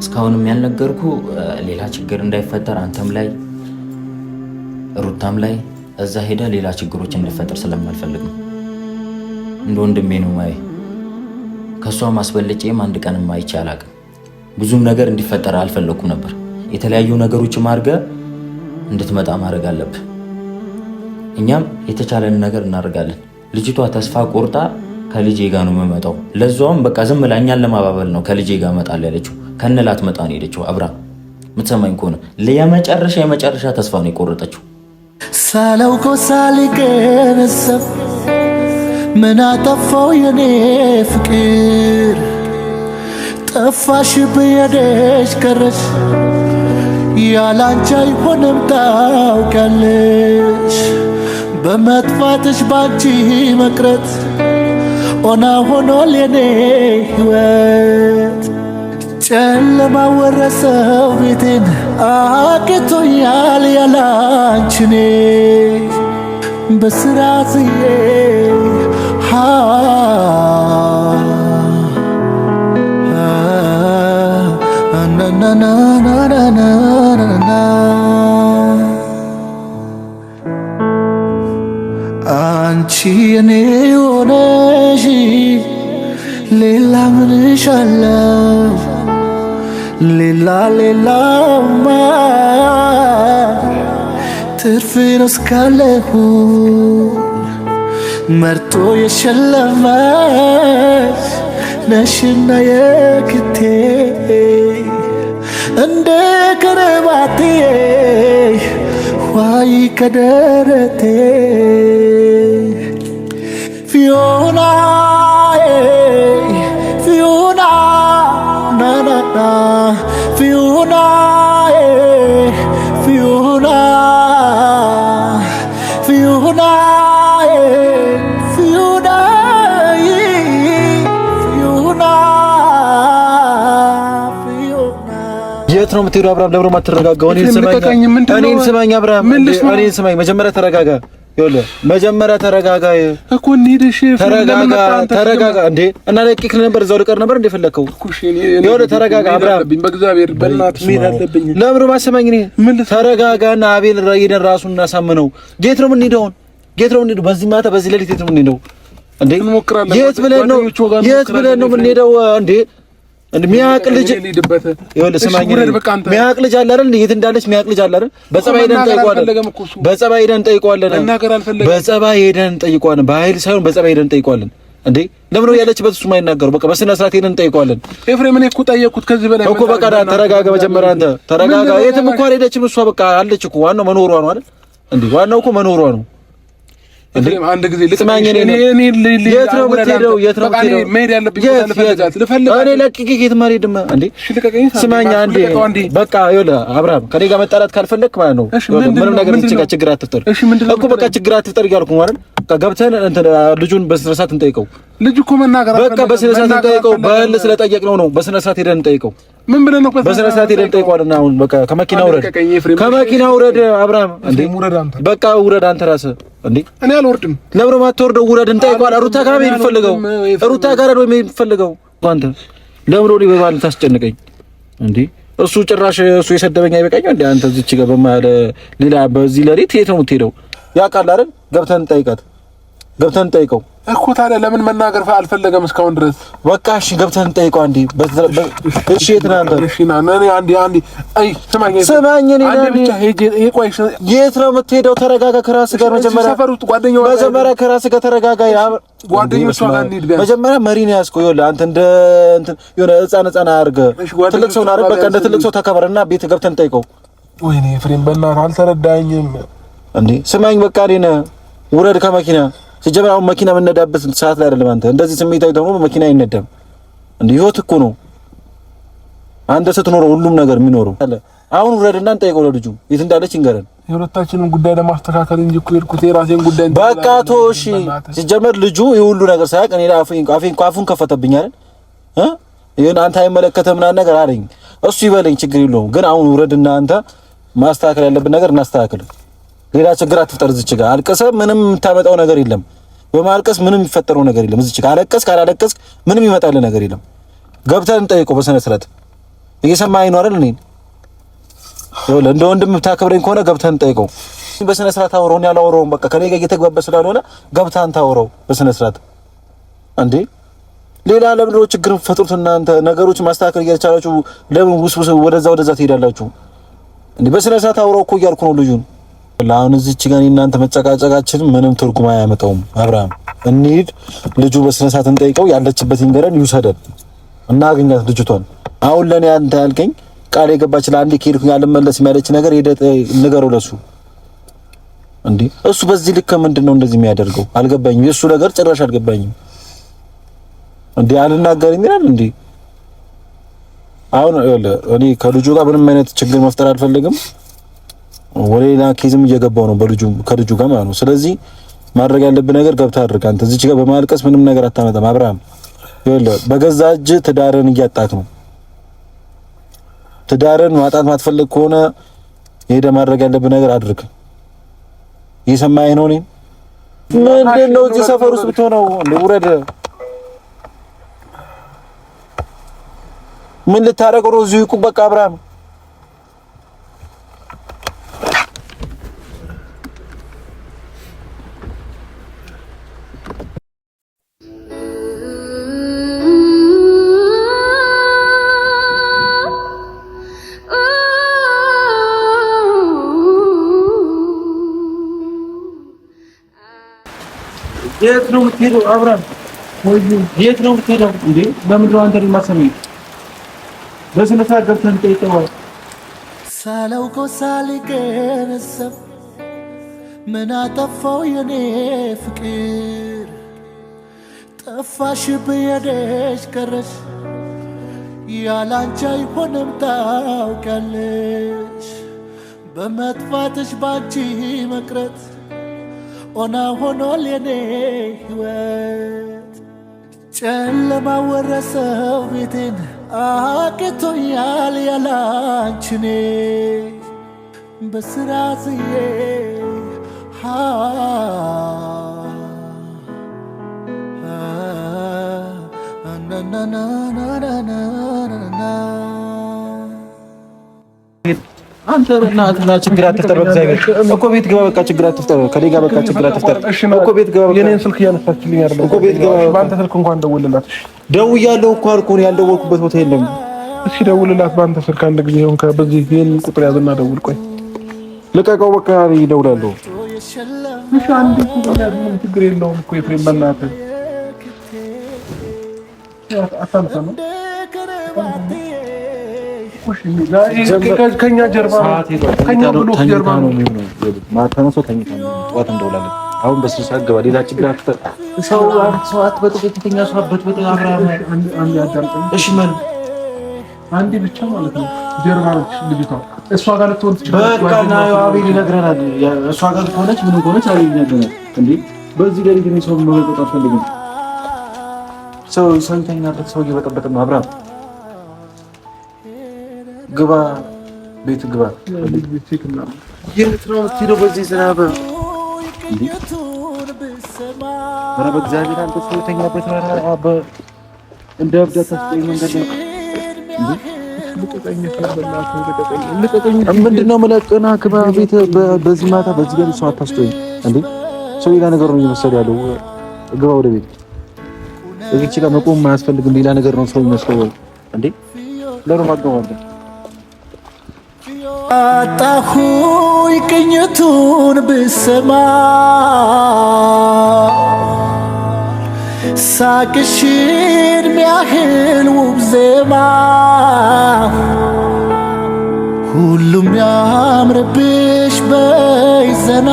እስካሁንም ያልነገርኩ ሌላ ችግር እንዳይፈጠር አንተም ላይ ሩታም ላይ እዛ ሄደ ሌላ ችግሮች እንዲፈጠር ስለማልፈልግ ነው። እንደ ወንድሜ ነው ማይ ከሷ ማስበልጬም አንድ ቀን ማይቼ አላቅም። ብዙም ነገር እንዲፈጠር አልፈለኩም ነበር። የተለያዩ ነገሮች ማርገ እንድትመጣ ማድረግ አለብህ። እኛም የተቻለን ነገር እናደርጋለን። ልጅቷ ተስፋ ቆርጣ ከልጄ ጋር ነው የምመጣው፣ ለዛውም በቃ ዝም ብላ እኛን ለማባበል ነው ከልጄ ጋር እመጣለሁ ያለችው። ከነላት መጣ ነው የሄደችው። አብራ የምትሰማኝ ከሆነ የመጨረሻ ተስፋ ነው የቆረጠችው። ሳላውቀው ሳልገነዘብ ምን አጠፋው የኔ ፍቅር፣ ጠፋሽ ብየደሽ ቀረሽ፣ ያላንቺ አይሆንም ታውቂያለሽ። በመጥፋትሽ ባንቺ መቅረት ኦና ሆኗል የኔ ሕይወት። ጨለማ ወረሰው ቤቴን አቅቶኛል ያላንቺኔ በስራ ዝዬ አንቺ የኔ ሆነሽ ሌላ ምን እሻለሁ? ሌላማ ትርፍ ነው እስካለሁ መርጦ የሸለመሽ ነሽና የክቴ እንደ ከረባቴ ዋይ ከደረቴ ፊዮና ፊዮና ናናና ፊዮና ፊዮና ፊዮና ፊዮና የት ነው የምትሄደው? አብርሃም ለብሮ ማትረጋጋው? እኔን ስማኝ አብርሃም፣ እኔን ስማኝ። መጀመሪያ ተረጋጋ። ይኸውልህ መጀመሪያ ተረጋጋ እኮ እንሂድሽ። ተረጋጋ እንዴ! እና ለቂክ ነበር እዛው ልቀር ነበር እንደ ፈለከው። ይኸውልህ ተረጋጋ አብርሃም፣ በእግዚአብሔር በእናትህ መሄድ አለብኝ። ለምን ማሰማኝ? እኔ ተረጋጋና አቤል ራይደን ራሱን እናሳምነው። የት ነው የምንሄደው? በዚህ ማታ በዚህ ሌሊት የት ነው የምንሄደው እንዴ? የት ብለን ነው የምንሄደው እንዴ? ሚያቅ ልጅ ይኸውልህ ስማኝ፣ ሚያቅ ልጅ አለ አይደል? የት እንዳለች ሚያቅ ልጅ አለ አይደል? በጸባይ ሄደን እንጠይቀዋለን። በኃይል ሳይሆን በጸባይ ሄደን እንጠይቀዋለን። እንዴ ለምን ነው ያለችበት? እሱ ማይናገረው በቃ በስነ ስርዓት ሄደን እንጠይቀዋለን። ኤፍሬም እኔ እኮ ጠየቅኩት ከዚህ በላይ እኮ በቃ ተረጋጋ። መጀመሪያ አንተ ተረጋጋ። የትም እኮ አልሄደችም እሷ በቃ አለች እኮ። ዋናው መኖሯ ነው አይደል? እንዴ ዋናው እኮ መኖሯ ነው። አንድ ጊዜ ልስማኝ። የት ነው የምትሄደው? መሄድ ያለብኝ ልፈልግ። እኔ ለቅቄ የት ማልሄድም እንዴ? ስማኝ አንዴ በቃ ይኸውልህ አብርሃም፣ ከኔ ጋር መጣላት ካልፈለክ ማለት ነው ምንም ነገር ችግር አትፍጠር እኮ በቃ ችግር አትፍጠር እያልኩ ማለት ገብተን ልጁን በስነ ስርዓት እንጠይቀው። ልጅ እኮ መናገር በቃ በስነ ስርዓት እንጠይቀው። በል ስለጠየቅነው ነው በስነ ስርዓት ሄደን እንጠይቀው። ምን ብለን ነው በስነ ስርዓት ሄደን እንጠይቀዋለን። አሁን በቃ ከመኪና ውረድ አብርሃም። እንዴ በቃ ውረድ አንተ ራስህ። እንዴ እኔ አልወርድም። ለምን ማትወርደው? ውረድ እንጠይቀዋለን። ሩታ ጋር ነው የሚፈልገው። ሩታ ጋር ነው የሚፈልገው። አንተ ለምን ነው ሊበባል ታስጨንቀኝ እንዴ? እሱ ጭራሽ እሱ የሰደበኝ አይበቃኝም እንዴ? አንተ እዚች ጋር በማለ ሌላ በዚህ ለሪት የት ነው የምትሄደው? ያውቃል አይደል? ገብተን እንጠይቀው እኮ። ታዲያ ለምን መናገር አልፈለገም እስካሁን ድረስ? በቃ እሺ ገብተን እንጠይቀው አንዴ። እሺ የት ነህ አንተ? እሺ ና እኔ አንዴ አይ ስማኝ እኔ ብቻ ሄጄ ቆይሽ። የት ነው የምትሄደው? ተረጋጋ። ከራስህ ጋር መጀመሪያ ከራስህ ጋር ተረጋጋ። ጓደኞቿ ጋር እንሂድ። መጀመሪያ መሪን ያዝከው። ይኸውልህ አንተ እንደ የሆነ ሕፃን አድርገህ ትልቅ ሰው አድርገህ በቃ እንደ ትልቅ ሰው ተከበርና ቤት ገብተን እንጠይቀው። ወይኔ ኤፍሬም በእናትህ አልተረዳኸኝም እንዴ? ስማኝ በቃ እኔን ውረድ ከመኪና። ሲጀመር አሁን መኪና የምንነዳበት ሰዓት ላይ አይደለም። አንተ እንደዚህ ስሜታዊ ደግሞ መኪና አይነዳም እንዴ? ህይወት እኮ ነው። አንተ ስትኖረው ሁሉም ነገር የሚኖረው። አሁን ውረድና እንጠይቀው። ለልጁ የት እንዳለች እንገረን። የሁለታችንን ጉዳይ ለማስተካከል እንጂ እኮ የሄድኩት የራሴን ጉዳይ በቃ እሺ። ሲጀመር ልጁ የሁሉ ነገር ሳያውቅ እኔ አፉን ከፈተብኝ አይደል? ይሄን አንተ አይመለከተም ምናምን ነገር አለኝ። እሱ ይበለኝ ችግር የለውም። ግን አሁን ውረድና አንተ ማስተካከል ያለብን ነገር እናስተካክል። ሌላ ችግር አትፍጠር። እዚች ጋር አልቀሰህ ምንም የምታመጣው ነገር የለም። በማልቀስ ምንም የሚፈጠረው ነገር የለም። እዚች ጋር አለቀስክ አላለቀስክ ምንም ይመጣልህ ነገር የለም። ገብተን እንጠይቀው በስነ ስርዓት። እየሰማኸኝ ነው አይደል? እኔ ይኸውልህ እንደ ወንድም ብታከብረኝ ከሆነ ገብተን ጠይቀው። በስነ ስርዓት አውራውን ያላወራውን በቃ ከኔ ጋር እየተግባባ ስላልሆነ ገብተን ታውራው በስነ ስርዓት እንዴ። ሌላ ለምን ችግር ፈጥሩት እናንተ ነገሮች ማስተካከል እየቻላችሁ ለምን ውስውስ ወደዛ ትሄዳላችሁ እንዴ? በስነ ስርዓት አውራው እኮ እያልኩ ነው ልጁን። አሁን እዚች ጋር እናንተ መጨቃጨቃችን ምንም ትርጉም አያመጣውም። አብርሃም እንሂድ፣ ልጁ በስነ ስርዓት እንጠይቀው፣ ያለችበት ይንገረን፣ ይውሰደን እና አገኛት ልጅቷን። አሁን ለኔ አንተ ያልከኝ ቃል የገባች ለአንዴ ከሄድኩኝ አልመለስም ያለች ነገር ሄደህ ንገረው ለሱ እንዴ። እሱ በዚህ ልክ ምንድነው እንደዚህ የሚያደርገው አልገባኝም። የሱ ነገር ጭራሽ አልገባኝም እንዴ። አልናገርም ይላል እንዴ። አሁን እኔ ከልጁ ጋር ምንም አይነት ችግር መፍጠር አልፈልግም። ወሌላ ኬዝም እየገባው ነው ከልጁ ጋር ማለት ነው። ስለዚህ ማድረግ ያለብህ ነገር ገብተህ አድርግ። አንተ እዚህ ጋር በማልቀስ ምንም ነገር አታመጣም። አብርሃም ይኸውልህ በገዛ እጅ ትዳርን እያጣክ ነው። ትዳርን ማጣት ማትፈልግ ከሆነ ሄደህ ማድረግ ያለብህ ነገር አድርግ። እየሰማኸኝ ነው? እኔን ምንድን ነው እዚህ ሰፈር ውስጥ ብትሆነው እንደ ውረድ። ምን ልታረገው ነው? እዚሁ ይቁም በቃ አብርሃም። የት ነው የምትሄደው አብርሃም? ወይ የት ነው የምትሄደው እንዴ? ለምንድን ነው አንተ የማሰማኝ? በስነ ስርዓት ገብተን ጠይቀዋል። ሳላውቀው ሳልገነዘብ ምን አጠፋው የኔ ፍቅር? ጠፋሽ ብሄደሽ ቀረሽ ያላንቺ አይሆንም ታውቂያለሽ። በመጥፋትሽ ባንቺ መቅረት ኦና ሆኗል የኔ ሕይወት። ጨለማ ወረሰው ቤቴን አቅቶኛል ያላንቺኔ በስራ ዝዬ አንተ በእናትህ ችግር አትፍጠር። በእግዚአብሔር እኮ ቤት ግባ በቃ ችግር አትፍጠር። ከኔ ጋር በቃ ችግር አትፍጠር እኮ ቤት ግባ በቃ። የኔን ስልክ እያነሳችልኝ አይደለም እኮ ቤት ግባ። በአንተ ስልክ እንኳን ደውልላት። ደውያለሁ እኮ አልኩህ። ያልደወልኩበት ቦታ የለም። እሺ ደውልላት በአንተ ስልክ አንድ ጊዜ። ይሁን በዚህ ይሄን ቁጥር ያዝና ደውል። ቆይ ልቀቀው በቃ ይደውላለሁ። እሺ አንዴ ችግር የለውም እኮ ኤፍሬም በእናትህ አታምሰማ ከኛ ጀርባ ከኛ ብሎክ ጀርባ ነው የሚሆነው። ማታነሰው ተኝታ ነው። ጠዋት እንደውላለን። አሁን በስልሳ ገባ። ሌላ ችግር አትፈጥ። ሰው አትበጥብጥ። የተኛ ሰው አትበጥብጥ። አብርሃም አንዴ አዳምጠኝ እሺ። ምን አንዴ ብቻ ማለት ነው። ጀርባ ነች ልጅቷ። እሷ ጋር ልትሆን ትችላለች። በቃ ነው አቤል ይነግረናል። እሷ ጋር ልትሆነች ምን ሆነች አቤል ይነግረናል። እንዴ በዚህ ጋር ግን ሰው መበጥበጥ አትፈልግም። ሰው ይተኛል። ሰው እየበጠበጠ ነው። አብርሃም ግባ ቤት ግባ። የምትለው በዚህ ዝናብ ኧረ በእግዚአብሔር አንተ ሰው የተኛበት እንደ እብደት አስጠኝ መንገድ ነው። ምንድን ነው የምለቅና ግባ ቤት። በዚህ ማታ በዚህ ገል ሰው አታስጠኝ እንዴ። ሰው ሌላ ነገር ነው እየመሰለ ያለው። ግባ ወደ ቤት። እዚች ጋር መቆም አያስፈልግም። ሌላ ነገር ነው ሰው የሚመስለው እንዴ። ለምን ማገባለህ? አጣሁኝ ቅኝቱን ብሰማ ሳቅሽን ሚያህል ውብ ዜማ ሁሉም ያምርብሽ በይዘና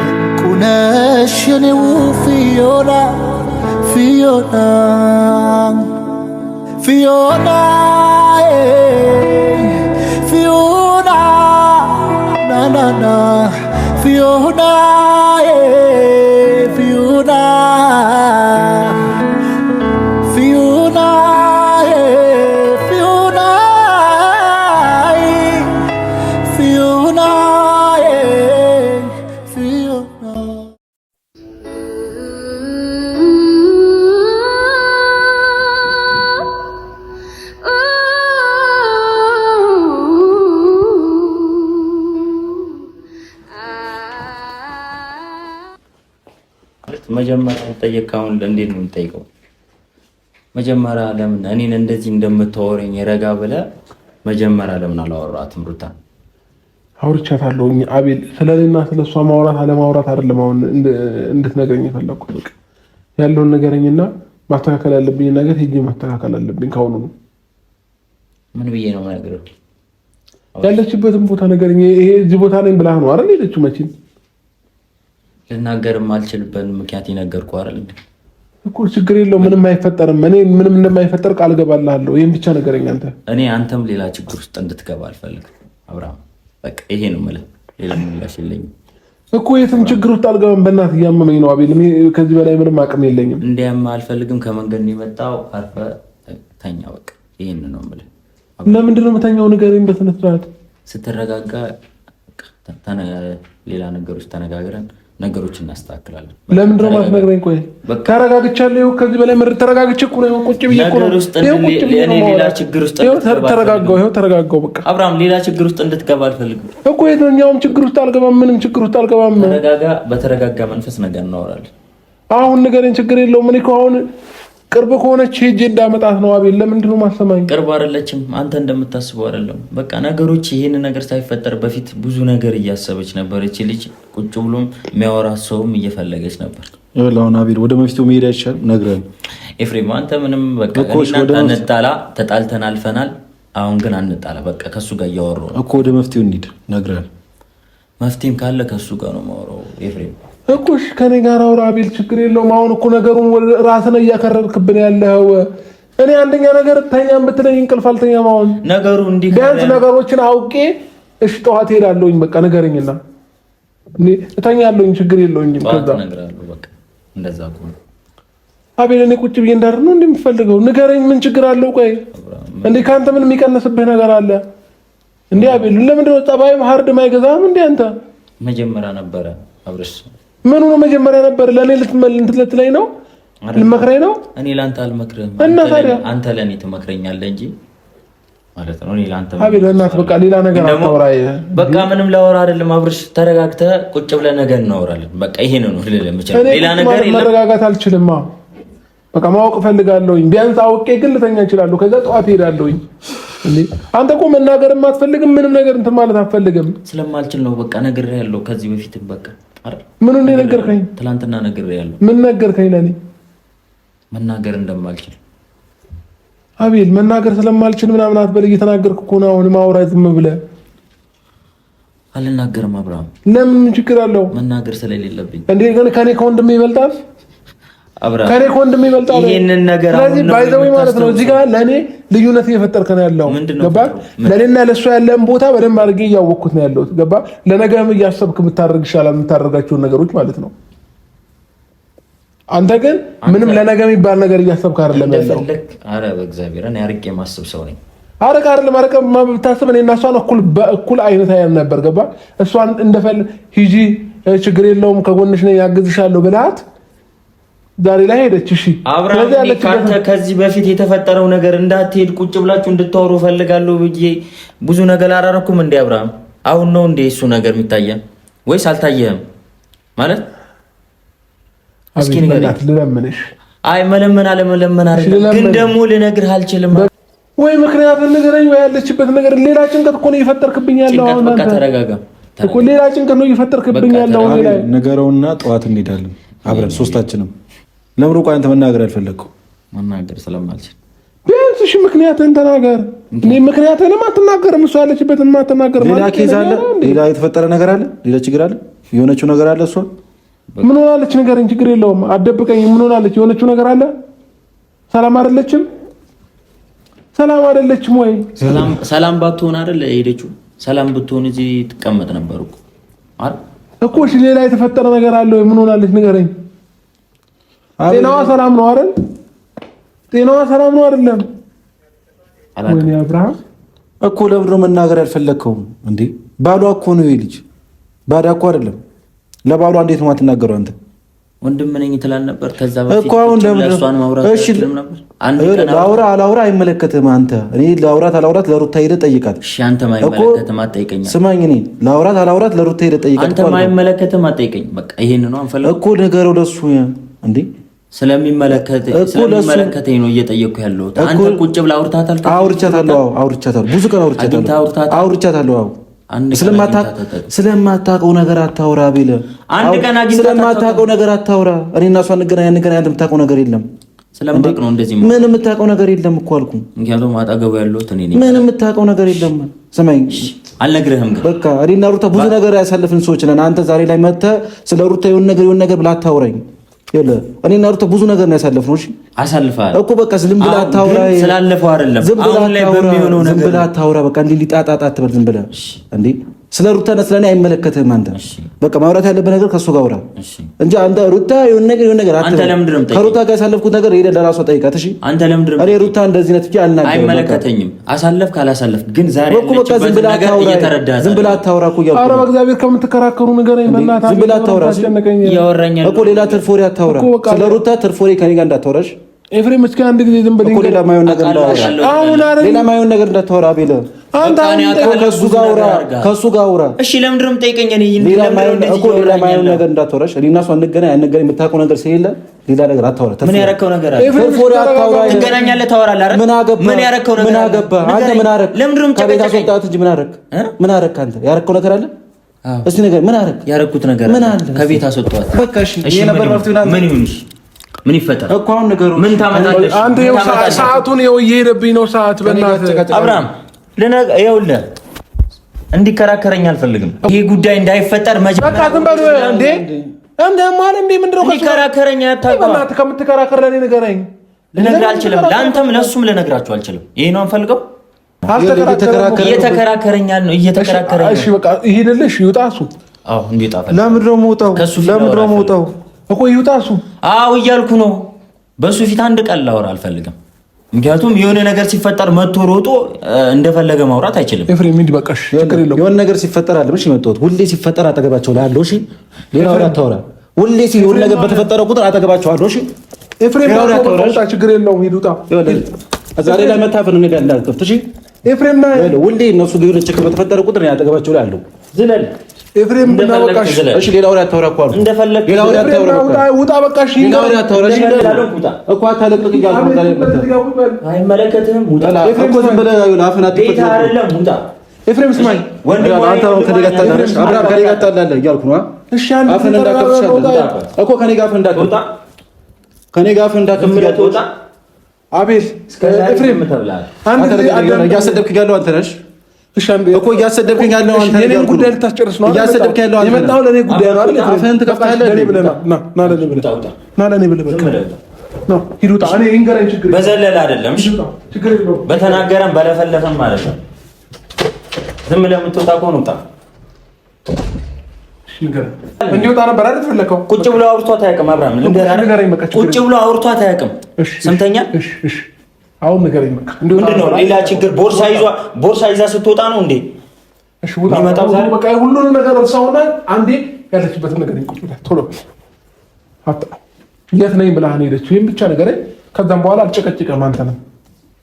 እንቁነሽ የኔው ፊዮና ፊዮና ፊዮና Fiona, na na na, Fiona, Fiona, Fiona, Fiona, Fiona, Fiona. መጀመሪያ ጠየቅካውን እንዴት ነው የምጠይቀው? መጀመሪያ ለምን እኔን እንደዚህ እንደምታወረኝ ረጋ ብለህ መጀመሪያ ለምን አላወራትም? ሩታ አውርቻታለሁ አቤል። ስለኔና ስለሷ ማውራት አለማውራት አይደለም አሁን እንድትነግረኝ የፈለኩት። በቃ ያለውን ነገረኝና ማስተካከል ያለብኝ ነገር ሄጄ ማስተካከል አለብኝ ካሁኑ ነው። ምን ብዬ ነው ነገር ያለችበትን ቦታ ነገረኝ። ይሄ እዚህ ቦታ ነኝ ብላህ ነው አይደል ሄደችው? መቼም ልናገርም አልችልበትም ምክንያት ይነገርኩ አይደል እኮ። ችግር የለውም ምንም አይፈጠርም። እኔ ምንም እንደማይፈጠር ቃል ገባልሃለሁ። ይሄን ብቻ ነገረኝ አንተ። እኔ አንተም ሌላ ችግር ውስጥ እንድትገባ አልፈልግም አብርሃም። በቃ ይሄ ነው የምልህ፣ ሌላ ምላሽ የለኝም እኮ። የትም ችግር ውስጥ አልገባም። በእናትህ እያመመኝ ነው አቤል። ከዚህ በላይ ምንም አቅም የለኝም። እንዲያማ አልፈልግም። ከመንገድ ነው የመጣው። አርፈህ ተኛ በቃ። ይሄን ነው የምልህ። ለምንድን ነው የምተኛው? ንገረኝ በስነ ስርዓት። ስትረጋጋ ሌላ ነገሮች ተነጋግረን ነገሮችን እናስተካክላለን። ለምንድን ነው የማትነግረኝ? ቆይ ተረጋግቻለሁ። ከዚህ በላይ ምር ተረጋግቼ እኮ ነው ቁጭ ብዬ እኮ ነው። ሌላ ችግር ውስጥ ተረጋጋው በቃ አብርሃም፣ ሌላ ችግር ውስጥ እንድትገባ አልፈልግም እኮ። የትኛውም ችግር ውስጥ አልገባም። ምንም ችግር ውስጥ አልገባም። ተረጋጋ። በተረጋጋ መንፈስ ነገር እናወራለን። አሁን ንገረኝ። ችግር የለውም። እኔ እኮ አሁን ቅርብ ከሆነች ሄጄ እንዳመጣት ነው አቤል። ለምንድን ነው ማሰማኝ? ቅርብ አይደለችም። አንተ እንደምታስበው አይደለም። በቃ ነገሮች ይሄን ነገር ሳይፈጠር በፊት ብዙ ነገር እያሰበች ነበር እቺ ልጅ። ቁጭ ብሎም የሚያወራት ሰውም እየፈለገች ነበር። ይኸውልህ አቤል፣ ወደ መፍትሄው መሄድ አይቻልም? ነግረን ኤፍሬም፣ አንተ ምንም በቃ አንጣላ፣ ተጣልተን አልፈናል። አሁን ግን አንጣላ። በቃ ከሱ ጋር እያወራሁ ነው እኮ። ወደ መፍትሄው እንሂድ። ነግረን መፍትሄም ካለ ከሱ ጋር ነው የማወራው ኤፍሬም እኮ። እሺ ከኔ ጋር አውራ አቤል፣ ችግር የለውም። አሁን እኮ ነገሩን ራስን እያከረርክብን ያለው። እኔ አንደኛ ነገር ተኛም ብትለኝ እንቅልፍ አልተኛም። አሁን ነገሩ እንዲህ ቢያንስ ነገሮችን አውቄ እሺ ጠዋት ሄዳለሁኝ። በቃ ንገረኝና እኔ እተኛለሁኝ። ችግር የለውኝም። ከዛ እነግርሃለሁ። በቃ እንደዛ ከሆነ አቤል፣ እኔ ቁጭ ብዬ እንዳር ነው እንደምፈልገው ንገረኝ። ምን ችግር አለው? ቆይ እንዴ ካንተ ምን የሚቀንስብህ ነገር አለ እንዴ? አቤል፣ ለምንድን ነው ጸባይም ሀርድ ማይገዛም እንዴ? አንተ መጀመሪያ ነበረ አብረሽ ምን ነው መጀመሪያ ነበር? ለኔ ልትለኝ ነው? ልመክረኝ ነው? እኔ ላንተ አልመክርህም። አንተ ለኔ ትመክረኛለህ እንጂ ማለት ነው። እኔ ላንተ አቤል፣ እናት በቃ ሌላ ነገር አታውራ። በቃ ምንም ላወራ አይደለም። አብረሽ ተረጋግተህ ቁጭ ብለህ ነገር እናወራለን። በቃ ይሄ ነው ሌላ ነገር የለም። መረጋጋት አልችልም። በቃ ማወቅ እፈልጋለሁኝ። ቢያንስ አውቄ ግን ልተኛ እችላለሁ። ከዛ ጠዋት ሄዳለሁኝ። አንተ እኮ መናገርም አትፈልግም። ምንም ነገር እንትን ማለት አትፈልግም። ስለማልችል ነው በቃ ነግሬሃለሁ። ከዚህ በፊትም በቃ ምን ነው ነገርከኝ? ትናንትና ነግሬሃለሁ። ምን ነገርከኝ? ለኔ መናገር እንደማልችል አቤል፣ መናገር ስለማልችል ምናምን አትበል። እየተናገርኩ እኮ ነው። አሁን ማውራት ዝም ብለህ አልናገርም። አብርሃም፣ ለምን ችግር አለው? መናገር ስለሌለብኝ እንዴ? ከኔ ከወንድሜ ይበልጣል። አብርሃም፣ ከኔ ከወንድሜ ይበልጣል። ይሄንን ነገር ስለዚህ ባይዘው ማለት ነው። እዚህ ጋር ለኔ ልዩነት እየፈጠርከ ነው ያለው። ገባ? ለኔና ለሷ ያለን ቦታ በደንብ አድርጌ እያወቅኩት ነው ያለሁት። ገባ? ለነገም እያሰብክ የምታደርግ ይሻላል፣ የምታደርጋቸውን ነገሮች ማለት ነው። አንተ ግን ምንም ለነገ የሚባል ነገር እያሰብክ አይደለም ያለው። አረ በእግዚአብሔር እኔ አርቄ ማስብ ሰው ነኝ። አረቃ አይደለም አረቃ ብታስብ እኔ እና እሷን እኩል አይነት አያን ነበር። ገባ? እሷን እንደፈል ሂጂ፣ ችግር የለውም ከጎንሽ ነኝ ያግዝሻለሁ ብላት ዛሬ ላይ ሄደች። እሺ አብርሃም፣ ካንተ ከዚህ በፊት የተፈጠረው ነገር እንዳትሄድ ቁጭ ብላችሁ እንድታወሩ ፈልጋለሁ ብዬ ብዙ ነገር አላረኩም እንዴ? አብርሃም፣ አሁን ነው እንዴ እሱ ነገር የሚታየን ወይስ አልታየህም? ማለት እስኪ ንገረኝ። ልለምንሽ። አይ መለመን አለመለመን አይደለም፣ ግን ደግሞ ልነግርህ አልችልም። ወይ ምክንያት ንገረኝ፣ ወይ ያለችበት ነገር። ሌላ ጭንቀት እኮ ነው እየፈጠርክብኝ ያለው። አሁን በቃ ተረጋጋ እኮ ሌላ ጭንቀት ነው እየፈጠርክብኝ ያለው። እኔ ላይ ነገረውና ጠዋት እንሄዳለን አብረን ሶስታችንም። ለምን ቆይ አንተ መናገር አልፈለግኩም? መናገር ስለማልችል ቢያንስ እሺ ምክንያትህን ተናገር። እኔ ምክንያትህንም አትናገርም፣ እሷ ያለችበትን አትናገርም። ሌላ ኬዝ አለ፣ ሌላ የተፈጠረ ነገር አለ፣ ሌላ ችግር አለ፣ የሆነችው ነገር አለ። እሷ ምን ሆናለች? ንገረኝ፣ ችግር የለውም አትደብቀኝ። ምን ሆናለች? የሆነችው ነገር አለ። ሰላም አይደለችም? ሰላም አይደለችም ወይ? ሰላም ባትሆን አይደል ሄደችው? ሰላም ብትሆን እዚህ ትቀመጥ ነበር እኮ አይደል እኮ። እሺ ሌላ የተፈጠረ ነገር አለ ወይ? ምን ሆናለች? ንገረኝ። ጤናዋ ሰላም ነው አይደል? ጤናዋ ሰላም ነው አይደለም? ወይኔ አብርሃም እኮ ለምንድን ነው መናገር ያልፈለግከውም እንዴ? ባሏ እኮ ነው ይሄ ልጅ፣ ባዳ እኮ አይደለም። ለባሏ እንዴት ነው የማትናገረው አንተ? ወንድም ነኝ ትላል ነበር። ከዛ በፊት እኮ አሁን ለእሷን ማውራት አይችልም ነበር። ላውራ አላውራ አይመለከትም። አንተ እኔ ላውራት አላውራት ለሩታ ሄደህ ጠይቃት። እሺ አንተ ማይመለከትም አትጠይቀኝ። ስማኝ፣ እኔ ላውራት አላውራት ለሩታ ሄደህ ጠይቃት። አንተ ማይመለከትም አትጠይቀኝ። በቃ ይሄን ነው አንፈልግ እኮ ነገረው ለሱ እንዴ? ስለሚመለከተኝ ነው እየጠየቅኩ ያለሁት። አንተ ቁጭ ብላ አውርታታል? አውርቻታለሁ። ብዙ ቀን አውርቻታለሁ። ስለማታውቀው ነገር አታውራ ቢለ አንድ ቀን አግኝታ ስለማታውቀው ነገር አታውራ። እኔ እና እሷ እንገናኝ አንተ የምታውቀው ነገር የለም። ስለማውቅ ነው እንደዚህ ማለት። ምን የምታውቀው ነገር የለም እኮ አልኩ። ምክንያቱም አጠገቡ ያለሁት እኔ ነኝ። ምን የምታውቀው ነገር የለም። ስማኝ፣ አልነግርህም። ግን በቃ እኔና ሩታ ብዙ ነገር ያሳለፍን ሰዎች ነን። አንተ ዛሬ ላይ መተህ ስለ ሩታ የሆነ ነገር ብላ አታውራኝ። ይለ እኔና ሩታ ብዙ ነገር ነው ያሳለፍነው። እሺ አሳልፋለሁ እኮ በቃ ዝም ብለህ አታውራ። ስላለፈው አይደለም አሁን ላይ በሚሆነው ነገር ዝም ብለህ አታውራ። በቃ እንዲህ ሊጣጣጣ አትበል። ዝም ብለህ እንዴ ስለ ሩታና ስለኔ አይመለከትህም። አንተ በቃ ማውራት ያለብህ ነገር ከሱ ጋር አውራ እንጂ አንተ ሩታ የሆነ ነገር አትበል። ከሩታ ጋር ያሳለፍኩት ነገር ሄደህ ለራሷ ጠይቃት። እሺ አንተ ለምንድን ነው እኔ ሩታ እንደዚህ ነች አልናገርም። አይመለከተኝም። አሳለፍ ካላሳለፍ ግን ዛሬ ዝም ብለህ አታውራ እኮ እያልኩ። ኧረ በእግዚአብሔር ከምትከራከሩ ንገረኝ በእናትህ። ዝም ብለህ አታውራ እኮ ሌላ ትርፍ ወሬ አታውራ። ስለ ሩታ ትርፍ ወሬ ከኔ ጋር እንዳታወራሽ ኤፍሬም። እስኪ አንድ ጊዜ ዝም ብለህ ሌላ ማይሆን ነገር እንዳታወራ ቤለ አንተ ከሱ ጋር አውራ። እሺ ለምንድን ነው የምጠይቀኝ? ሌላ ማይሆን ነገር እንዳታወራሽ። እኔ እና እሷ እንገናኝ የምታውቀው ነገር ስለሌለ ሌላ ነገር አታወራ። ምን ያረከው ነገር አለ? ትገናኛለህ፣ ታወራለህ አይደል? ምን ያረከው ነገር አለ? አንተ ምን አረክ? ለምንድን ነው ከቤት አስወጣት እንጂ ምን አረክ? አንተ ያረከው ነገር አለ? እስቲ ነገር ምን አረክ? ያረኩት ነገር አለ። ከቤት አስወጣት። በቃ እሺ ይሄ ነበር መፍትሄው። ምን ይሁንሽ? ምን ይፈጠር እኮ አሁን ነገሩ ምን ታመጣለሽ? አንተ ሰዓቱን እየሄደብኝ ነው። ሰዓት በእናትህ አብርሃም ይኸውልህ እንዲከራከረኝ አልፈልግም። ይሄ ጉዳይ እንዳይፈጠር መጀመሪያ ዝም በሉ እንዴ! እንዴ ማን እንዴ ምንድነው? እንዲከራከረኝ አታውቅም። በእናትህ ከምትከራከር ለኔ ንገረኝ። ልነግርህ አልችልም። ለአንተም ለሱም ልነግራችሁ አልችልም። ይሄ ነው አንፈልገው። እየተከራከረኛል ነው እየተከራከረኝ። እሺ በቃ ይሄድልሽ ይውጣ እሱ። አዎ እንዴት አፈለ? ለምንድን ነው የምወጣው? እኮ ይውጣ እሱ። አዎ እያልኩ ነው። በሱ ፊት አንድ ቀን ላወራ አልፈልግም። ምክንያቱም የሆነ ነገር ሲፈጠር መጥቶ ሮጦ እንደፈለገ ማውራት አይችልም። ኤፍሬም እንዲህ በቃሽ፣ ችግር የለውም። የሆነ ነገር ሲፈጠር አለ እሺ፣ መጥቶት ሁሌ ሲፈጠር አጠገባቸው ላይ አለው። እሺ ሌላ ወሬ አታወራ። ሁሌ የሆነ ነገር በተፈጠረ ቁጥር አጠገባቸው አለው። እሺ ኤፍሬም ወጣ፣ ችግር የለውም። ሂድ ውጣ። ዛሬ ላይ መታፈን ነገር እንዳልከፍት። እሺ ኤፍሬም ና ሁሌ እነሱ ግን ችግር በተፈጠረ ቁጥር አጠገባቸው ላይ አለው። ዝለል ኤፍሬም በቃሽ። እሺ ሌላ ወሬ አታወራ እኮ አልኩ። እንደፈለግ ሌላ ወሬ አታወራ። ውጣ በቃሽ። ሌላ ወሬ አታወራ። እሺ እኮ አታለቅቅ እያልኩ ዛሬ አይመለከትህም። ውጣ ኤፍሬም ዝም ብለህ አፍህን አትክፈት። አይደለም ውጣ ኤፍሬም ስማኝ፣ አንተ ከኔ ጋር ታላለህ። አብርሃም ከኔ ጋር ታላለህ እያልኩ ነው። እሺ አፍህን እንዳትከፍት እኮ ከኔ ጋር አፍህን እንዳትከፍት፣ ከኔ ጋር አፍህን እንዳትከፍት። ውጣ አቤል። ኤፍሬም አንተ እያሰደብክ ያለው አንተ ነሽ እኮ እያሰደብከኝ ያለው አንተ ነህ። የኔን ጉዳይ ልታስጨርስ ነው እያሰደብከኝ ያለው አንተ ነህ። የመጣው ለኔ ጉዳይ ነው አይደል? አፍህን ትከፍታለህ። ለኔ ብለህ ና ለኔ ብለህ በቃ ነው። ሂድ ውጣ። እኔ እንገረኝ ችግር በዘለለ አይደለም። እሺ ችግር የለውም። በተናገረም በለፈለፈም ማለት ነው። ዝም ብለህ የምትወጣ ከሆነ ውጣ። እንዲወጣ ነበር አይደል ፈለከው? ቁጭ ብሎ አውርቷት አያውቅም። አብርሃም ቁጭ ብሎ አውርቷት አያውቅም። ስንተኛ እሺ አሁን ንገረኝ በቃ። ምንድን ነው ሌላ ችግር? ቦርሳ ይዛ ስትወጣ ነው እንዴ? እሺ ውጣ በቃ። ሁሉንም ነገር እርሳውና አንዴ ያለችበትን ነገር ቁጭ ብለህ ቶሎ አታ የት ነኝ ብለህ ሄደችው። ይሄን ብቻ ነገር ከዛም በኋላ አልጨቀጭቅም። አንተንም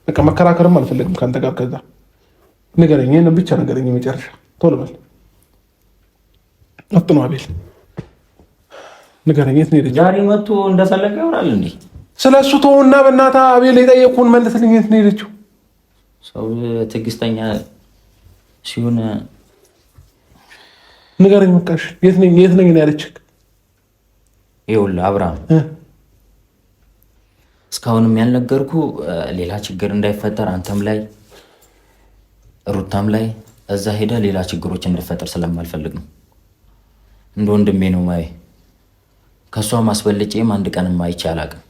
በቃ መከራከርም አልፈለግም ካንተ ጋር። ከዛ ንገረኝ፣ ይሄን ብቻ ንገረኝ። የመጨረሻ ቶሎ በል። አጥኖ አቤል ንገረኝ፣ የት ነው ሄደችው? ዛሬ መጥቶ እንደፈለገ ያወራል እንዴ? ስለሱ ተውና በእናትህ አቤል የጠየቁን መልስልኝ። የት ነው ሄደችው? ሰው ትዕግስተኛ ሲሆን ንገረኝ በቃ። እሺ የት ነኝ ነው ያለችህ? ይኸውልህ አብርሃም እስካሁንም ያልነገርኩ ሌላ ችግር እንዳይፈጠር አንተም ላይ ሩታም ላይ እዛ ሄደ ሌላ ችግሮች እንዲፈጠር ስለማልፈልግ ነው። እንደ ወንድሜ ነው ማይ ከሷ ማስበልጬም አንድ ቀንም አይቼ አላውቅም።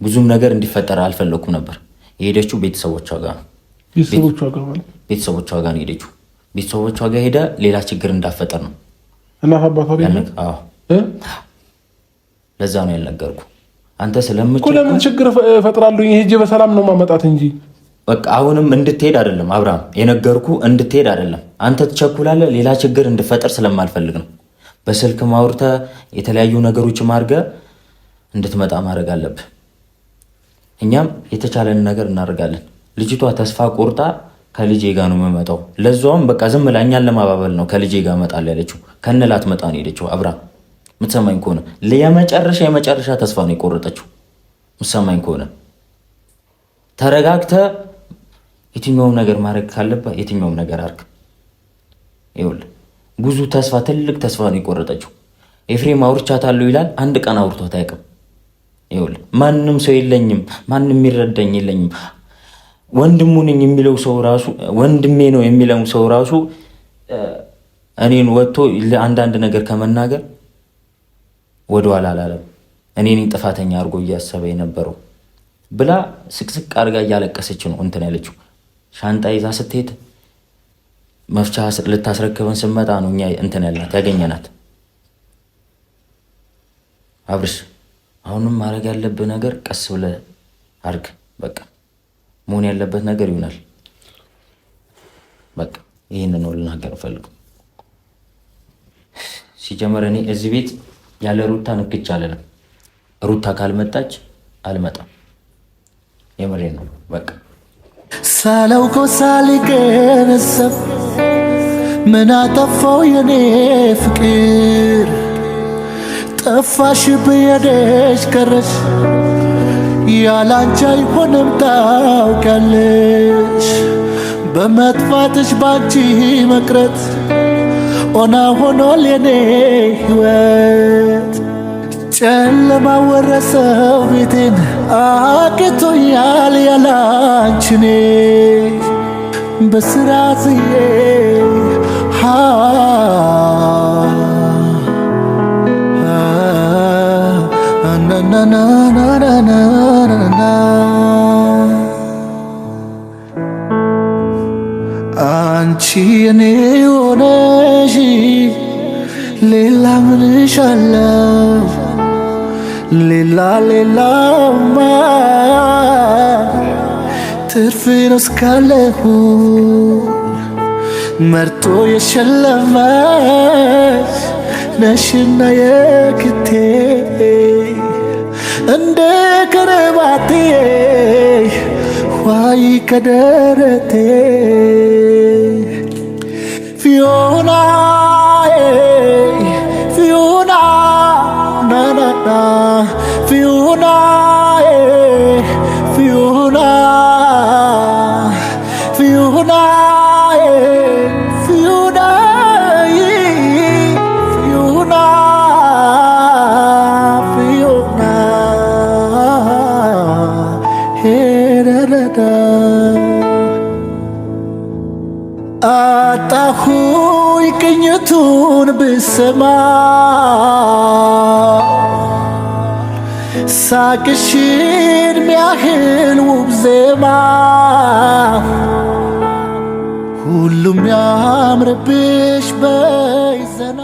ብዙም ነገር እንዲፈጠር አልፈለኩም ነበር። የሄደችው ቤተሰቦቿ ጋር ነው። ቤተሰቦቿ ጋር ነው የሄደችው። ቤተሰቦቿ ጋር ሄዳ ሌላ ችግር እንዳፈጠር ነው። እናት አባቷ ቤት? አዎ ለዛ ነው ያልነገርኩ። አንተ ስለምትችል ለምን ችግር እፈጥራለሁ? ሄጄ በሰላም ነው ማመጣት እንጂ በቃ አሁንም እንድትሄድ አይደለም አብርሃም የነገርኩ፣ እንድትሄድ አይደለም። አንተ ትቸኩላለህ። ሌላ ችግር እንድፈጠር ስለማልፈልግ ነው። በስልክ ማውርተህ የተለያዩ ነገሮች ማድረግ እንድትመጣ ማድረግ አለብህ። እኛም የተቻለን ነገር እናደርጋለን። ልጅቷ ተስፋ ቆርጣ ከልጄ ጋር ነው የምመጣው፣ ለዛውም በቃ ዝም ብላ እኛን ለማባበል ነው ከልጄ ጋር እመጣለሁ ያለችው። ከነላት መጣ ነው ሄደችው። አብርሃም ምትሰማኝ ከሆነ የመጨረሻ ተስፋ ነው የቆረጠችው። ምትሰማኝ ከሆነ ተረጋግተ የትኛውም ነገር ማድረግ ካለበት የትኛውም ነገር አድርግ። ይኸውልህ ብዙ ተስፋ ትልቅ ተስፋ ነው የቆረጠችው። ኤፍሬም አውርቻታለሁ ይላል፣ አንድ ቀን አውርቷት አያውቅም። ይኸውልህ ማንም ሰው የለኝም፣ ማንም የሚረዳኝ የለኝም፣ ወንድሙ ነኝ የሚለው ሰው ራሱ ወንድሜ ነው የሚለው ሰው ራሱ እኔን ወጥቶ ለአንዳንድ ነገር ከመናገር ወደኋላ አላለም። እኔን ጥፋተኛ አድርጎ እያሰበ የነበረው ብላ ስቅስቅ አድርጋ እያለቀሰች ነው እንትን ያለችው። ሻንጣ ይዛ ስትሄድ መፍቻ ልታስረክበን ስመጣ ነው እኛ እንትን ያላት ያገኘናት። አብርሽ አሁንም ማድረግ ያለብህ ነገር ቀስ ብለህ አድርግ። በቃ መሆን ያለበት ነገር ይሆናል። በቃ ይህንን ነው ልናገር ፈልገው። ሲጀመር እኔ እዚህ ቤት ያለ ሩታ ንክች አልልም። ሩታ ካልመጣች አልመጣም። የምሬ ነው። በቃ ሳላውቀው ሳልገነዘብ ምን አጠፋው የኔ ፍቅር ጠፋሽ ብሄደሽ ቀረሽ ያላንቺ አይሆንም ታውቂያለሽ በመጥፋትሽ ባንቺ መቅረት ኦና ሆኗል የኔ ሕይወት ጨለማ ወረሰው ቤቴን አቅቶኛል ያላንቺኔ በስራ ዝዬ አንቺ የኔ ሆነሽ ሌላ ምንሻለው ሌላማ ትርፍ ነው እስካለሁ መርጦ የሸለመሽ ነሽና የክቴ እንደ ከረባቴ ዋይ ከደረቴ ፊዮና ፊዮና ናናና ፊዮና ፊዮና ፊዮና ፊዮና ፊዮና ፊዮና ሄረረዳ አጣሁኝ ቅኝቱን ብሰማ ሳቅሽን ሚያህል ውብ ዜማ ሁሉም ያምርብሽ በይዘና